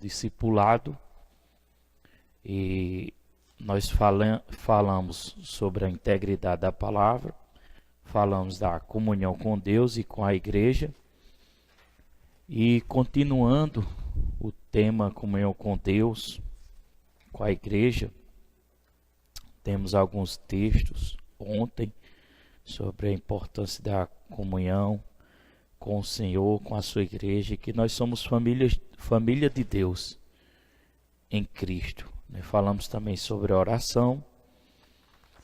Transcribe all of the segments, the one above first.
discipulado, e nós falamos sobre a integridade da palavra, falamos da comunhão com Deus e com a igreja, e continuando o tema comunhão com Deus, com a igreja, temos alguns textos ontem sobre a importância da comunhão com o Senhor, com a sua igreja, que nós somos família de Deus em Cristo. Falamos também sobre oração,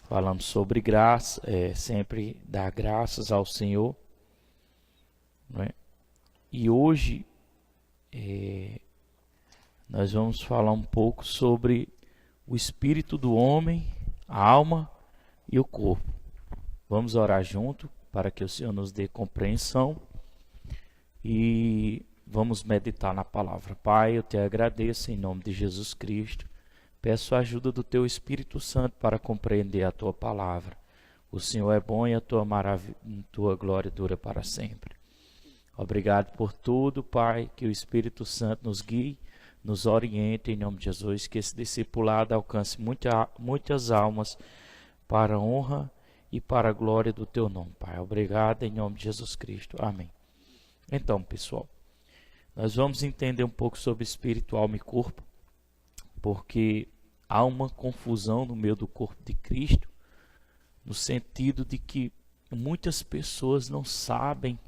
falamos sobre graça, sempre dar graças ao Senhor. E hoje nós vamos falar um pouco sobre o espírito do homem, a alma e o corpo. Vamos orar junto para que o Senhor nos dê compreensão e vamos meditar na palavra. Pai, eu te agradeço em nome de Jesus Cristo. Peço a ajuda do teu Espírito Santo para compreender a tua palavra. O Senhor é bom e a tua glória dura para sempre. Obrigado por tudo, Pai, que o Espírito Santo nos guie, nos oriente em nome de Jesus, que esse discipulado alcance muitas almas para a honra e para a glória do teu nome, Pai. Obrigado em nome de Jesus Cristo. Amém. Então, pessoal, nós vamos entender um pouco sobre espírito, alma e corpo, porque há uma confusão no meio do corpo de Cristo, no sentido de que muitas pessoas não sabem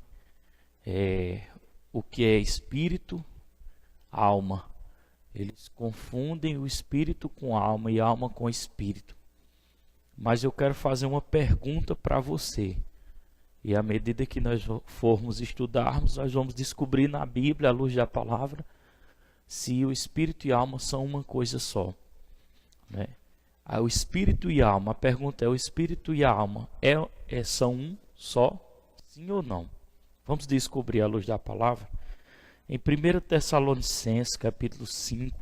o que é espírito, alma. Eles confundem o espírito com alma e alma com espírito. Mas eu quero fazer uma pergunta para você. E à medida que nós formos estudarmos, nós vamos descobrir na Bíblia, à luz da palavra, se o espírito e a alma são uma coisa só. O espírito e a alma, a pergunta é: o espírito e a alma são um só? Sim ou não? Vamos descobrir à luz da palavra. Em 1 Tessalonicenses, capítulo 5,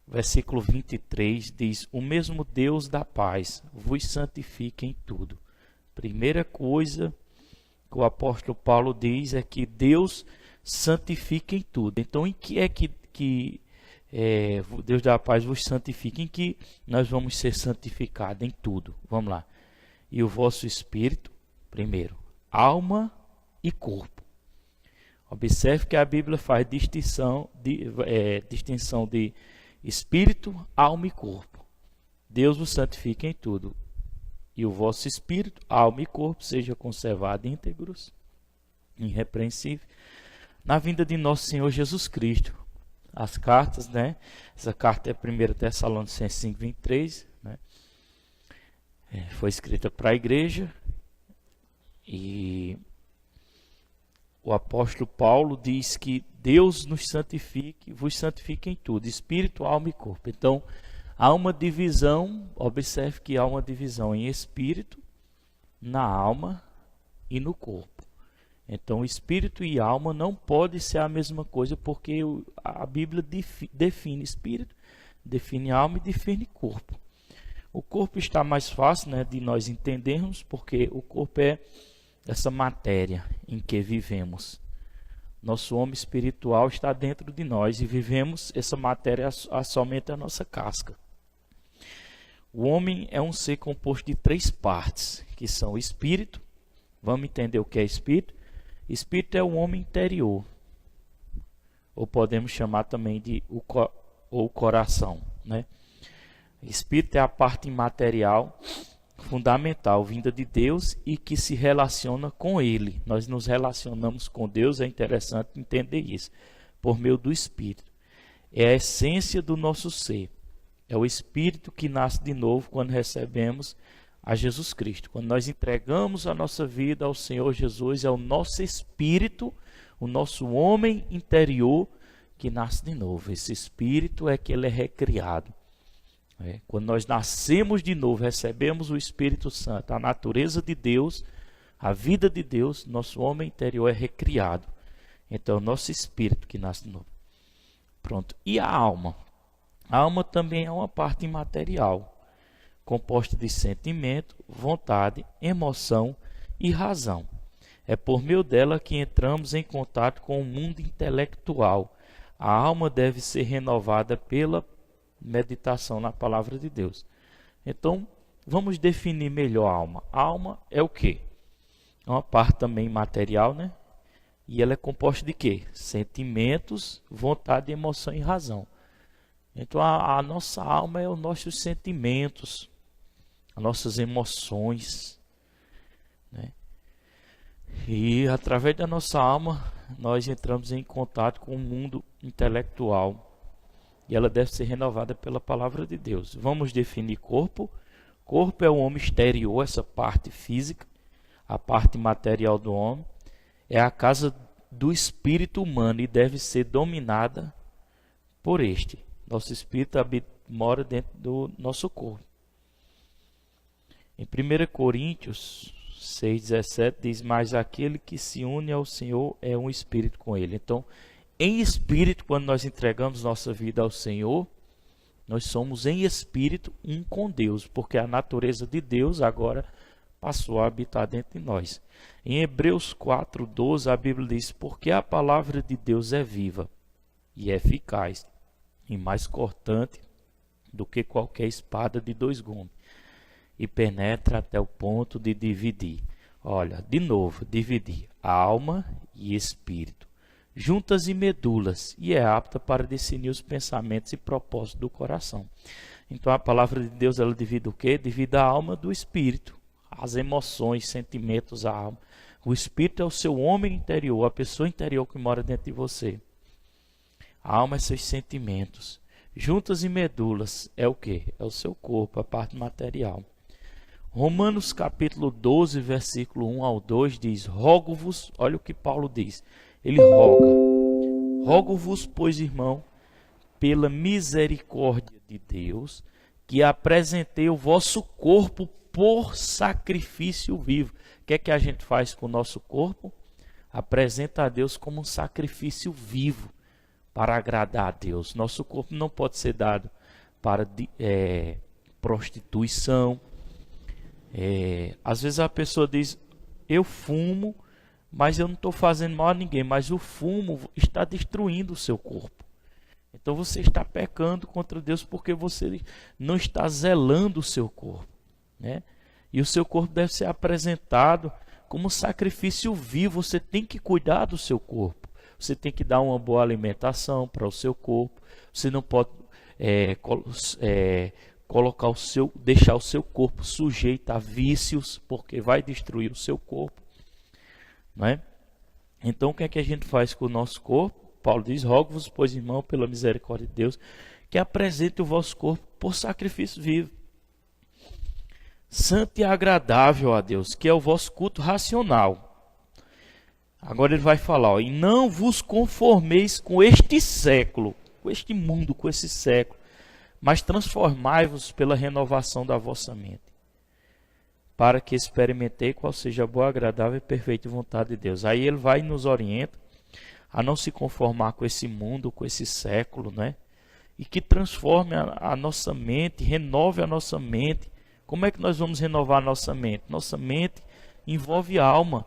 versículo 23, diz: o mesmo Deus da paz vos santifique em tudo. Primeira coisa que o apóstolo Paulo diz é que Deus santifica em tudo. Então, em que é que Deus da paz vos santifica? Em que nós vamos ser santificados? Em tudo. Vamos lá. E o vosso espírito, primeiro, alma e corpo. Observe que a Bíblia faz distinção de espírito, alma e corpo. Deus vos santifica em tudo. E o vosso espírito, alma e corpo seja conservado íntegros, irrepreensível, na vinda de nosso Senhor Jesus Cristo. As cartas, essa carta é 1 Tessalonicenses 5, 23, foi escrita para a igreja, e o apóstolo Paulo diz que Deus nos santifique, vos santifique em tudo, espírito, alma e corpo. Então, há uma divisão, observe que há uma divisão em espírito, na alma e no corpo. Então, espírito e alma não podem ser a mesma coisa, porque a Bíblia define espírito, define alma e define corpo. O corpo está mais fácil de nós entendermos, porque o corpo é essa matéria em que vivemos. Nosso homem espiritual está dentro de nós e vivemos essa matéria somente a nossa casca. O homem é um ser composto de 3 partes, que são o espírito. Vamos entender o que é espírito? Espírito é o homem interior, ou podemos chamar também de o coração. Espírito é a parte imaterial, fundamental, vinda de Deus e que se relaciona com Ele. Nós nos relacionamos com Deus, é interessante entender isso, por meio do Espírito. É a essência do nosso ser. É o Espírito que nasce de novo quando recebemos a Jesus Cristo. Quando nós entregamos a nossa vida ao Senhor Jesus, é o nosso Espírito, o nosso homem interior que nasce de novo. Esse Espírito é que ele é recriado. Quando nós nascemos de novo, recebemos o Espírito Santo, a natureza de Deus, a vida de Deus, nosso homem interior é recriado. Então, nosso espírito que nasce de novo. Pronto. E a alma? A alma também é uma parte imaterial, composta de sentimento, vontade, emoção e razão. É por meio dela que entramos em contato com o mundo intelectual, A alma deve ser renovada pela meditação na palavra de Deus. Então, vamos definir melhor a alma. A alma é o quê? É uma parte também material, né? E ela é composta de quê? Sentimentos, vontade, emoção e razão. Então, a nossa alma é os nossos sentimentos, as nossas emoções, né? E através da nossa alma, nós entramos em contato com o mundo intelectual. E ela deve ser renovada pela palavra de Deus. Vamos definir corpo. Corpo é o homem exterior, essa parte física, a parte material do homem. É a casa do espírito humano e deve ser dominada por este. Nosso espírito mora dentro do nosso corpo. Em 1 Coríntios 6,17 diz: mas aquele que se une ao Senhor é um espírito com ele. Então, em espírito, quando nós entregamos nossa vida ao Senhor, nós somos em espírito um com Deus, porque a natureza de Deus agora passou a habitar dentro de nós. Em Hebreus 4,12 a Bíblia diz: porque a palavra de Deus é viva e eficaz e mais cortante do que qualquer espada de 2 gumes, e penetra até o ponto de dividir. Olha, de novo, dividir alma e espírito, juntas e medulas, e é apta para discernir os pensamentos e propósitos do coração. Então a palavra de Deus, ela divide o quê? Divide a alma do espírito, as emoções, sentimentos, a alma. O espírito é o seu homem interior, a pessoa interior que mora dentro de você. A alma é seus sentimentos. Juntas e medulas é o quê? É o seu corpo, a parte material. Romanos capítulo 12, versículo 1 ao 2 diz: rogo-vos, olha o que Paulo diz. Ele roga. Rogo-vos, pois, irmão, pela misericórdia de Deus, que apresentei o vosso corpo por sacrifício vivo. O que é que a gente faz com o nosso corpo? Apresenta a Deus como um sacrifício vivo para agradar a Deus. Nosso corpo não pode ser dado para prostituição. Às vezes a pessoa diz: eu fumo, mas eu não estou fazendo mal a ninguém. Mas o fumo está destruindo o seu corpo. Então você está pecando contra Deus porque você não está zelando o seu corpo, né? E o seu corpo deve ser apresentado como sacrifício vivo. Você tem que cuidar do seu corpo. Você tem que dar uma boa alimentação para o seu corpo. Você não pode deixar o seu corpo sujeito a vícios, porque vai destruir o seu corpo, não é? Então o que é que a gente faz com o nosso corpo? Paulo diz: rogo-vos, pois, irmão, pela misericórdia de Deus, que apresente o vosso corpo por sacrifício vivo, santo e agradável a Deus, que é o vosso culto racional. Agora ele vai falar: ó, e não vos conformeis com este século, com este mundo, com esse século, mas transformai-vos pela renovação da vossa mente, para que experimentei qual seja a boa, agradável e perfeita vontade de Deus. Aí ele vai e nos orienta a não se conformar com esse mundo, com esse século, né? E que transforme a nossa mente, renove a nossa mente. Como é que nós vamos renovar a nossa mente? Nossa mente envolve a alma,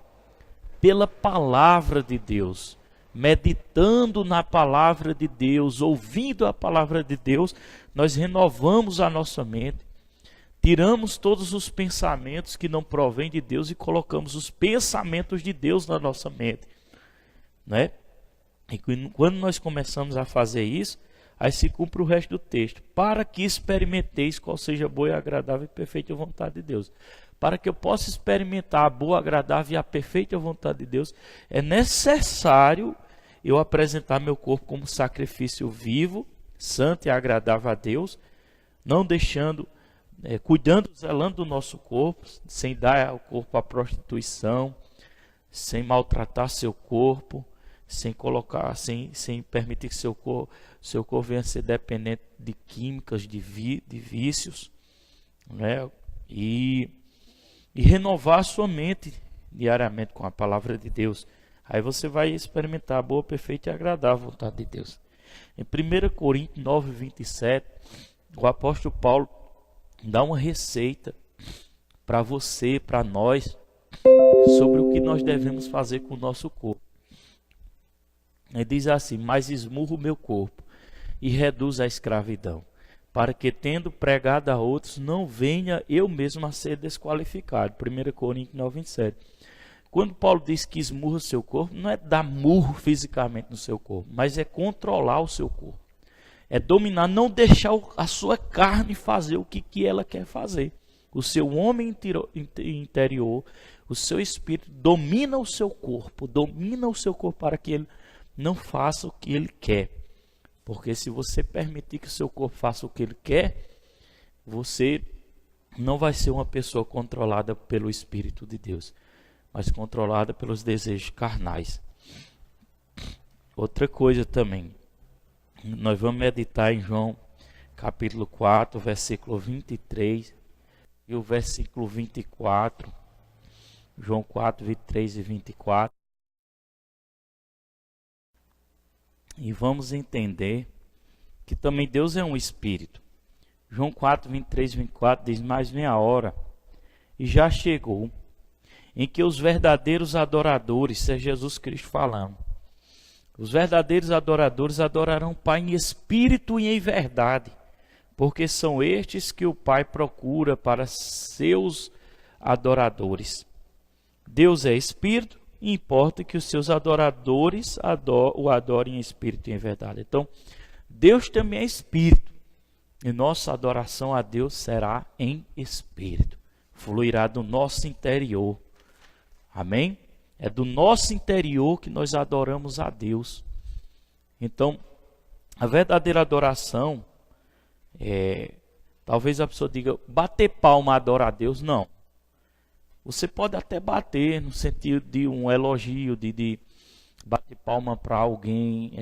pela palavra de Deus, meditando na palavra de Deus, ouvindo a palavra de Deus, nós renovamos a nossa mente, tiramos todos os pensamentos que não provêm de Deus e colocamos os pensamentos de Deus na nossa mente, né? E quando nós começamos a fazer isso, aí se cumpre o resto do texto: para que experimenteis qual seja a boa, agradável e perfeita vontade de Deus. Para que eu possa experimentar a boa, agradável e a perfeita vontade de Deus, é necessário eu apresentar meu corpo como sacrifício vivo, santo e agradável a Deus, não deixando, cuidando, zelando do nosso corpo, sem dar ao corpo a prostituição, sem maltratar seu corpo, sem permitir que seu corpo venha a ser dependente de químicas, de vícios, né? E renovar a sua mente diariamente com a palavra de Deus. Aí você vai experimentar a boa, perfeita e agradável vontade de Deus. Em 1 Coríntios 9, 27, o apóstolo Paulo dá uma receita para você, para nós, sobre o que nós devemos fazer com o nosso corpo. Ele diz assim: mas esmurro o meu corpo e reduz a escravidão, para que, tendo pregado a outros, não venha eu mesmo a ser desqualificado. 1 Coríntios 9:27. Quando Paulo diz que esmurra o seu corpo, não é dar murro fisicamente no seu corpo, mas é controlar o seu corpo. É dominar, não deixar a sua carne fazer o que ela quer fazer. O seu homem interior, o seu espírito domina o seu corpo para que ele não faça o que ele quer. Porque se você permitir que o seu corpo faça o que ele quer, você não vai ser uma pessoa controlada pelo Espírito de Deus, mas controlada pelos desejos carnais. Outra coisa também, nós vamos meditar em João capítulo 4, versículo 23 e o versículo 24. João 4, 23 e 24. E vamos entender que também Deus é um Espírito. João 4, 23 e 24 diz: mas vem a hora, e já chegou, em que os verdadeiros adoradores, isso é Jesus Cristo falando, os verdadeiros adoradores adorarão o Pai em espírito e em verdade, porque são estes que o Pai procura para seus adoradores. Deus é espírito e importa que os seus adoradores o adorem em espírito e em verdade. Então, Deus também é espírito, e nossa adoração a Deus será em espírito, fluirá do nosso interior. Amém? É do nosso interior que nós adoramos a Deus. Então, a verdadeira adoração talvez a pessoa diga, bater palma adora a Deus. Não. Você pode até bater no sentido de um elogio, de bater palma para alguém,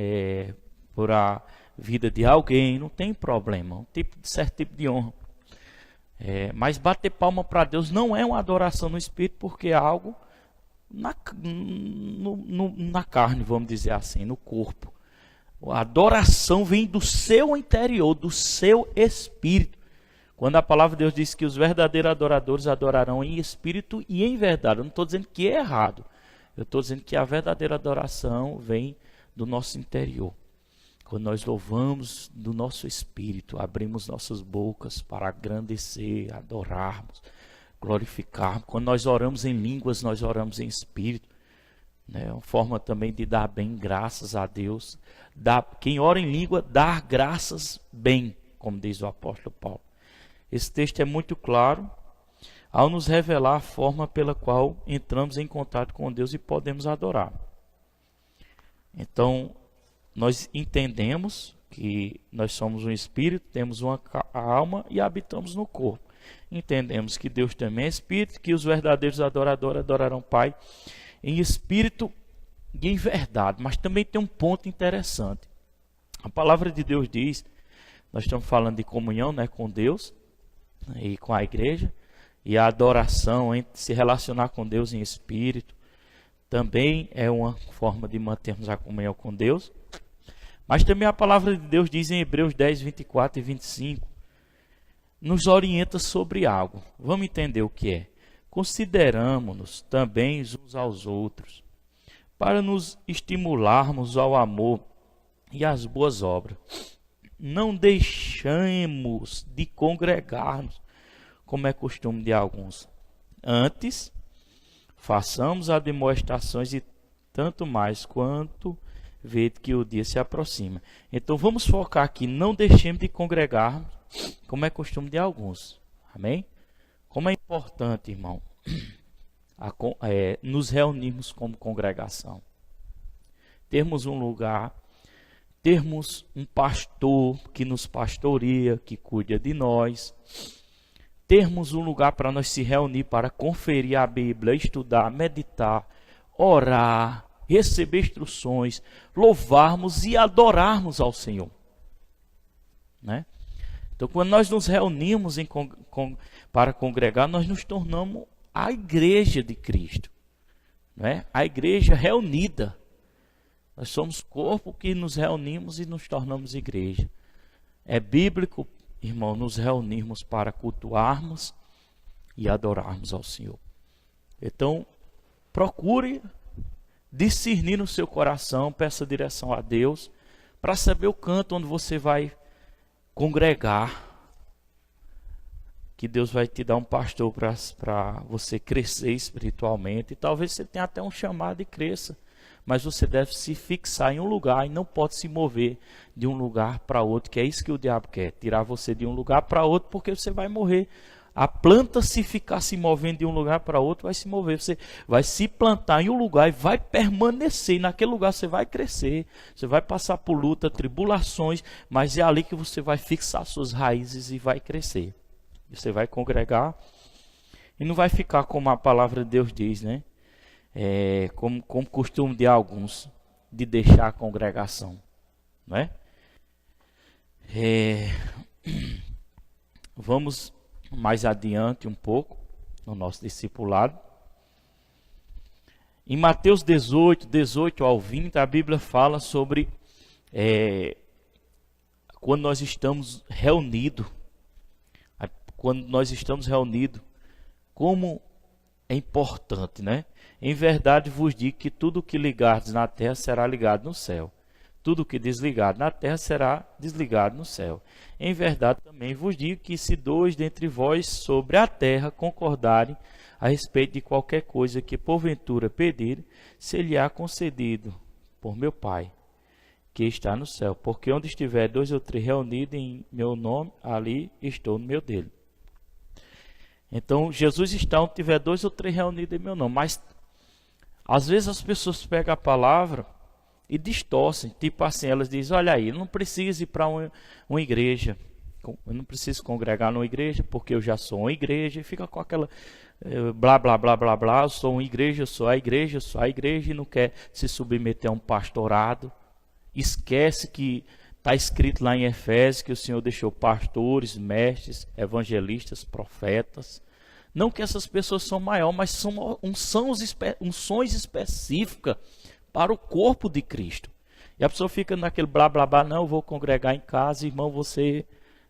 por a vida de alguém, não tem problema, certo tipo de honra. Mas bater palma para Deus não é uma adoração no espírito, porque é algo na carne, vamos dizer assim, no corpo. A adoração vem do seu interior, do seu espírito. Quando a palavra de Deus diz que os verdadeiros adoradores adorarão em espírito e em verdade, eu não estou dizendo que é errado, eu estou dizendo que a verdadeira adoração vem do nosso interior. Quando nós louvamos do nosso espírito, abrimos nossas bocas para agradecer, adorarmos, glorificarmos. Quando nós oramos em línguas, nós oramos em espírito. É uma forma também de dar bem graças a Deus. Quem ora em língua, dar graças bem, como diz o apóstolo Paulo. Esse texto é muito claro ao nos revelar a forma pela qual entramos em contato com Deus e podemos adorar. Então, nós entendemos que nós somos um espírito, temos uma alma e habitamos no corpo. Entendemos que Deus também é espírito, que os verdadeiros adoradores adorarão o Pai em espírito e em verdade. Mas também tem um ponto interessante. A palavra de Deus diz, nós estamos falando de comunhão, né, com Deus e com a igreja, e a adoração, se relacionar com Deus em espírito, também é uma forma de mantermos a comunhão com Deus. Mas também a palavra de Deus diz em Hebreus 10, 24 e 25, nos orienta sobre algo. Vamos entender o que é. Consideramos-nos também uns aos outros, para nos estimularmos ao amor e às boas obras. Não deixemos de congregar-nos, como é costume de alguns. Antes, façamos admoestações e tanto mais quanto vede que o dia se aproxima. Então vamos focar aqui, não deixemos de congregar, como é costume de alguns. Amém? Como é importante, irmão, nos reunirmos como congregação. Termos um lugar, termos um pastor que nos pastoreia, que cuida de nós. Termos um lugar para nós se reunir, para conferir a Bíblia, estudar, meditar, orar, receber instruções, louvarmos e adorarmos ao Senhor. Né? Então, quando nós nos reunimos para congregar, nós nos tornamos a igreja de Cristo. Né? A igreja reunida. Nós somos corpo que nos reunimos e nos tornamos igreja. É bíblico, irmão, nos reunirmos para cultuarmos e adorarmos ao Senhor. Então, procure discernir no seu coração, peça direção a Deus, para saber o canto onde você vai congregar, que Deus vai te dar um pastor para você crescer espiritualmente, e talvez você tenha até um chamado e cresça, mas você deve se fixar em um lugar e não pode se mover de um lugar para outro, que é isso que o diabo quer, tirar você de um lugar para outro, porque você vai morrer. A planta, se ficar se movendo de um lugar para outro, vai se mover. Você vai se plantar em um lugar e vai permanecer. E naquele lugar você vai crescer. Você vai passar por luta, tribulações, mas é ali que você vai fixar suas raízes e vai crescer. Você vai congregar e não vai ficar como a palavra de Deus diz, né? Como costume de alguns, de deixar a congregação, né? Vamos mais adiante um pouco no nosso discipulado. Em Mateus 18 ao 20, a Bíblia fala sobre quando nós estamos reunidos. Quando nós estamos reunidos, como é importante, né? Em verdade vos digo que tudo que ligardes na terra será ligado no céu. Tudo que desligado na terra será desligado no céu. Em verdade também vos digo que se dois dentre vós sobre a terra concordarem a respeito de qualquer coisa que porventura pedirem, se lhe há concedido por meu Pai, que está no céu. Porque onde estiver 2 ou 3 reunidos em meu nome, ali estou no meio dele. Então, Jesus está onde tiver 2 ou 3 reunidos em meu nome. Mas, às vezes as pessoas pegam a palavra e distorcem. Tipo assim, elas dizem, olha aí, eu não preciso ir para uma igreja. Eu não preciso congregar numa igreja, porque eu já sou uma igreja. E fica com aquela blá, blá, blá, blá, blá. Eu sou uma igreja, eu sou a igreja, eu sou a igreja. E não quer se submeter a um pastorado. Esquece que está escrito lá em Efésios que o Senhor deixou pastores, mestres, evangelistas, profetas. Não que essas pessoas são maiores, mas são unções específicas para o corpo de Cristo. E a pessoa fica naquele blá blá blá, não, eu vou congregar em casa, irmão, você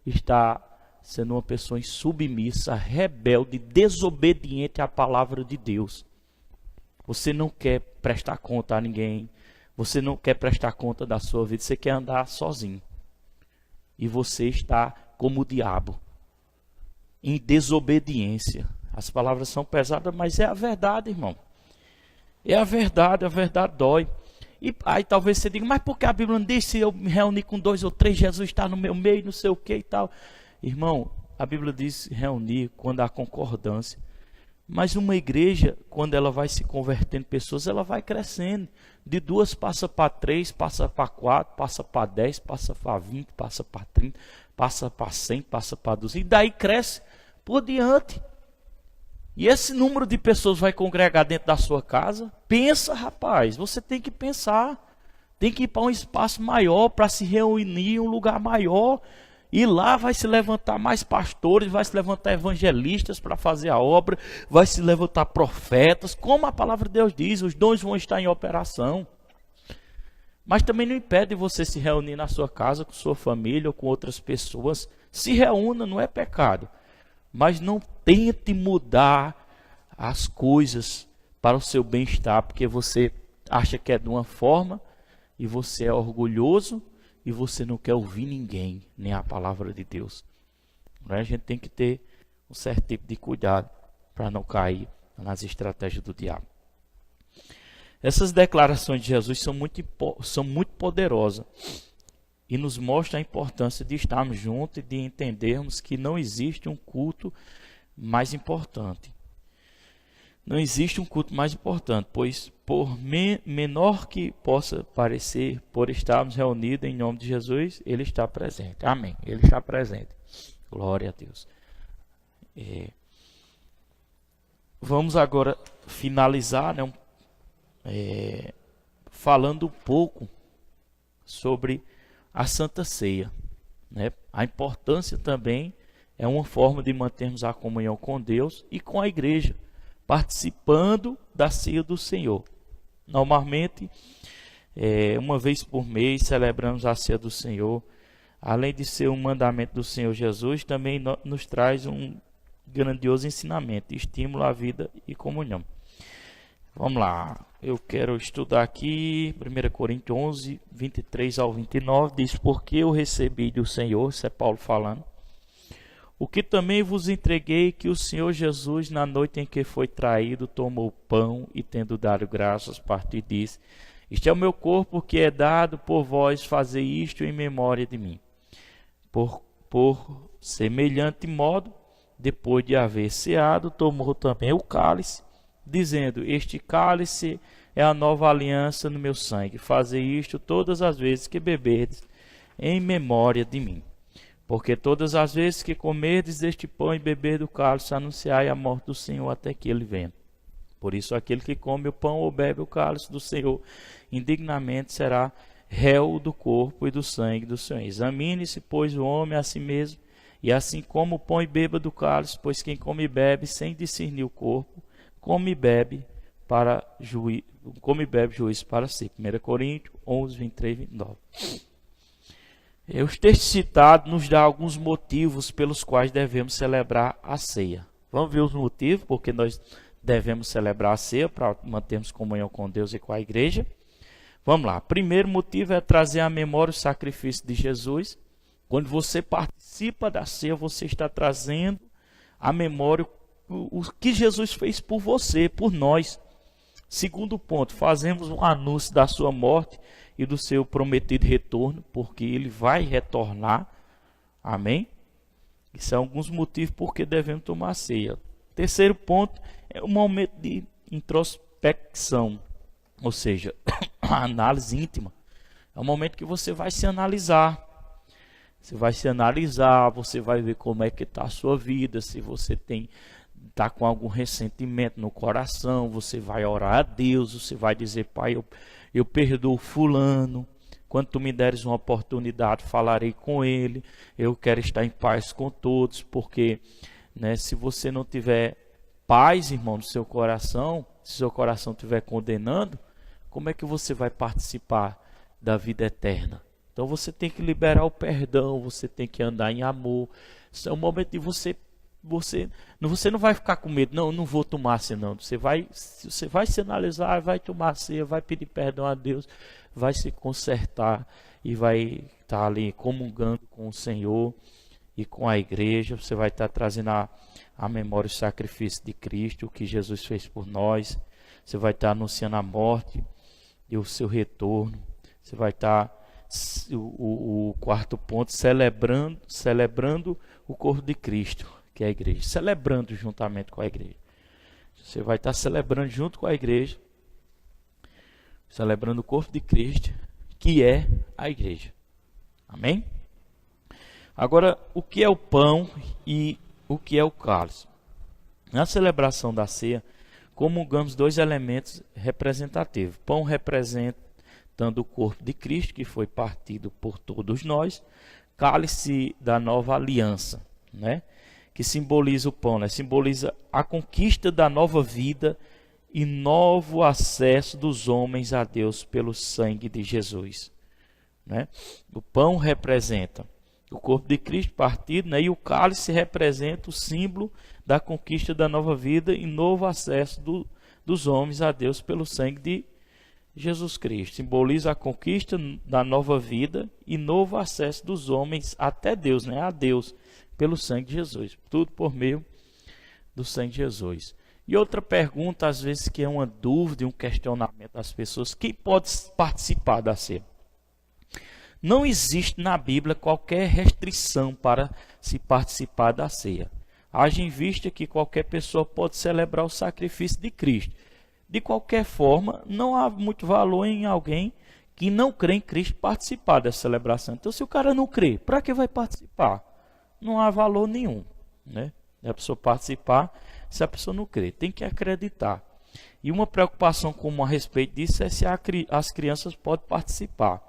está sendo uma pessoa insubmissa, rebelde, desobediente à palavra de Deus. Você não quer prestar conta a ninguém. Você não quer prestar conta da sua vida, você quer andar sozinho. E você está como o diabo, em desobediência. As palavras são pesadas, mas é a verdade, irmão. É a verdade dói. E aí talvez você diga, mas por que a Bíblia não diz se eu me reunir com 2 ou 3, Jesus está no meu meio, não sei o que e tal. Irmão, a Bíblia diz reunir quando há concordância. Mas uma igreja, quando ela vai se convertendo em pessoas, ela vai crescendo. De 2 passa para 3, passa para 4, passa para 10, passa para 20, passa para 30, passa para 100, passa para 200. E daí cresce por diante. E esse número de pessoas vai congregar dentro da sua casa? Pensa, rapaz, você tem que pensar. Tem que ir para um espaço maior, para se reunir em um lugar maior. E lá vai se levantar mais pastores, vai se levantar evangelistas para fazer a obra, vai se levantar profetas, como a palavra de Deus diz, os dons vão estar em operação. Mas também não impede você se reunir na sua casa, com sua família ou com outras pessoas. Se reúna, não é pecado. Mas não tente mudar as coisas para o seu bem-estar, porque você acha que é de uma forma e você é orgulhoso, e você não quer ouvir ninguém, nem a palavra de Deus. A gente tem que ter um certo tipo de cuidado para não cair nas estratégias do diabo. Essas declarações de Jesus são muito poderosas e nos mostram a importância de estarmos juntos e de entendermos que não existe um culto mais importante. Não existe um culto mais importante, pois por menor que possa parecer, por estarmos reunidos em nome de Jesus, Ele está presente. Amém. Ele está presente. Glória a Deus. Vamos agora finalizar, né, falando um pouco sobre a Santa Ceia. Né? A importância também é uma forma de mantermos a comunhão com Deus e com a igreja, participando da ceia do Senhor. Normalmente, uma vez por mês, celebramos a ceia do Senhor. Além de ser um mandamento do Senhor Jesus, também nos traz um grandioso ensinamento, estímulo à vida e comunhão. Vamos lá. Eu quero estudar aqui 1 Coríntios 11, 23 ao 29. Diz: porque eu recebi do Senhor, isso é Paulo falando, o que também vos entreguei, que o Senhor Jesus, na noite em que foi traído, tomou o pão e, tendo dado graças, partiu e disse: este é o meu corpo que é dado por vós, fazei isto em memória de mim. Por semelhante modo, depois de haver ceado, tomou também o cálice, dizendo: este cálice é a nova aliança no meu sangue. Fazei isto todas as vezes que beberdes, em memória de mim. Porque todas as vezes que comerdes deste pão e beber do cálice, anunciai a morte do Senhor até que ele venha. Por isso, aquele que come o pão ou bebe o cálice do Senhor indignamente será réu do corpo e do sangue do Senhor. Examine-se, pois, o homem a si mesmo, e assim como o pão e beba do cálice, pois quem come e bebe sem discernir o corpo, come e bebe juízo para si. 1 Coríntios 11, 23 e 29. Os textos citados nos dão alguns motivos pelos quais devemos celebrar a ceia. Vamos ver os motivos porque nós devemos celebrar a ceia para mantermos comunhão com Deus e com a igreja. Vamos lá. Primeiro motivo é trazer à memória o sacrifício de Jesus. Quando você participa da ceia, você está trazendo à memória o que Jesus fez por você, por nós. Segundo ponto, fazemos um anúncio da sua morte e do seu prometido retorno, porque ele vai retornar. Amém? Isso são alguns motivos porque devemos tomar ceia. Terceiro ponto é um momento de introspecção, ou seja, a análise íntima. É um momento que você vai se analisar. Você vai se analisar, você vai ver como é que está a sua vida, se você está com algum ressentimento no coração, você vai orar a Deus, você vai dizer: pai, eu perdoo fulano, quando tu me deres uma oportunidade, falarei com ele, eu quero estar em paz com todos, porque se você não tiver paz, irmão, no seu coração, se seu coração estiver condenando, como é que você vai participar da vida eterna? Então você tem que liberar o perdão, você tem que andar em amor. Isso é um momento de você não vai ficar com medo, não vou tomar ceia, não. Você vai se analisar, vai tomar ceia, vai pedir perdão a Deus, vai se consertar e vai estar ali comungando com o Senhor e com a igreja. Você vai estar trazendo à memória o sacrifício de Cristo, o que Jesus fez por nós. Você vai estar anunciando a morte e o seu retorno. Você vai estar, o quarto ponto, celebrando o corpo de Cristo, que é a igreja, celebrando juntamente com a igreja. Você vai estar celebrando junto com a igreja, celebrando o corpo de Cristo, que é a igreja. Amém? Agora, o que é o pão e o que é o cálice? Na celebração da ceia, comungamos dois elementos representativos. Pão representando o corpo de Cristo, que foi partido por todos nós. Cálice da nova aliança, que simboliza o pão, simboliza a conquista da nova vida e novo acesso dos homens a Deus pelo sangue de Jesus. O pão representa o corpo de Cristo partido, e o cálice representa o símbolo da conquista da nova vida e novo acesso dos homens a Deus pelo sangue de Jesus Cristo. Simboliza a conquista da nova vida e novo acesso dos homens até Deus, a Deus, pelo sangue de Jesus. Tudo por meio do sangue de Jesus. E outra pergunta, às vezes, que é uma dúvida e um questionamento das pessoas: quem pode participar da ceia? Não existe na Bíblia qualquer restrição para se participar da ceia. Haja em vista que qualquer pessoa pode celebrar o sacrifício de Cristo. De qualquer forma, não há muito valor em alguém que não crê em Cristo participar dessa celebração. Então, se o cara não crê, para que vai participar? Não há valor nenhum, a pessoa participar se a pessoa não crê. Tem que acreditar. E uma preocupação comum a respeito disso é se as crianças podem participar.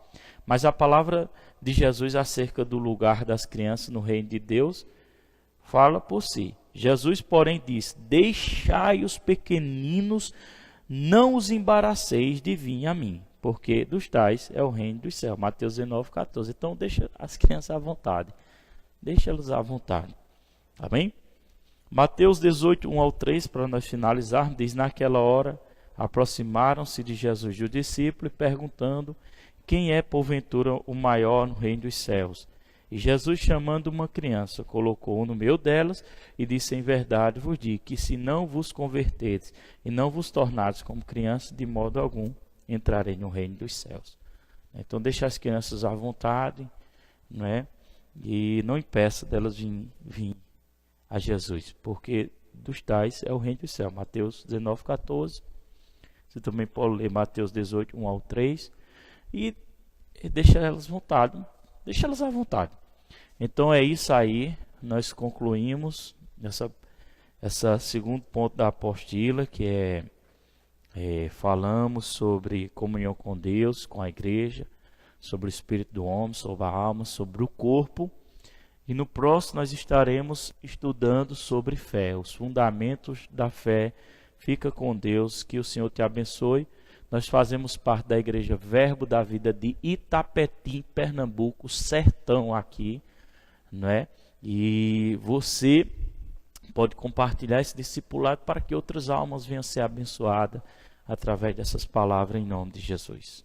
Mas a palavra de Jesus acerca do lugar das crianças no reino de Deus fala por si. Jesus, porém, disse: deixai os pequeninos, não os embaraceis de vir a mim, porque dos tais é o reino dos céus. Mateus 19, 14. Então deixa as crianças à vontade. Deixa elas à vontade. Amém? Mateus 18, 1 ao 3, para nós finalizarmos, diz: naquela hora Aproximaram-se de Jesus o discípulo, perguntando: quem é porventura o maior no reino dos céus? E Jesus, chamando uma criança, colocou-o no meio delas e disse: em verdade vos digo que se não vos converterdes e não vos tornardes como crianças, de modo algum entrarei no reino dos céus. Então deixa as crianças à vontade, não é? E não impeça delas vir a Jesus, porque dos tais é o reino dos céus. Mateus 19:14. Você também pode ler Mateus 18, 1 ao 3. E deixa elas à vontade. Deixa elas à vontade. Então é isso aí. Nós concluímos essa segundo ponto da apostila, que falamos sobre comunhão com Deus, com a igreja, sobre o espírito do homem, sobre a alma, sobre o corpo. E no próximo nós estaremos estudando sobre fé, os fundamentos da fé. Fica com Deus, que o Senhor te abençoe. Nós fazemos parte da Igreja Verbo da Vida de Itapetim, Pernambuco, sertão aqui, não é? E você pode compartilhar esse discipulado para que outras almas venham a ser abençoadas através dessas palavras em nome de Jesus.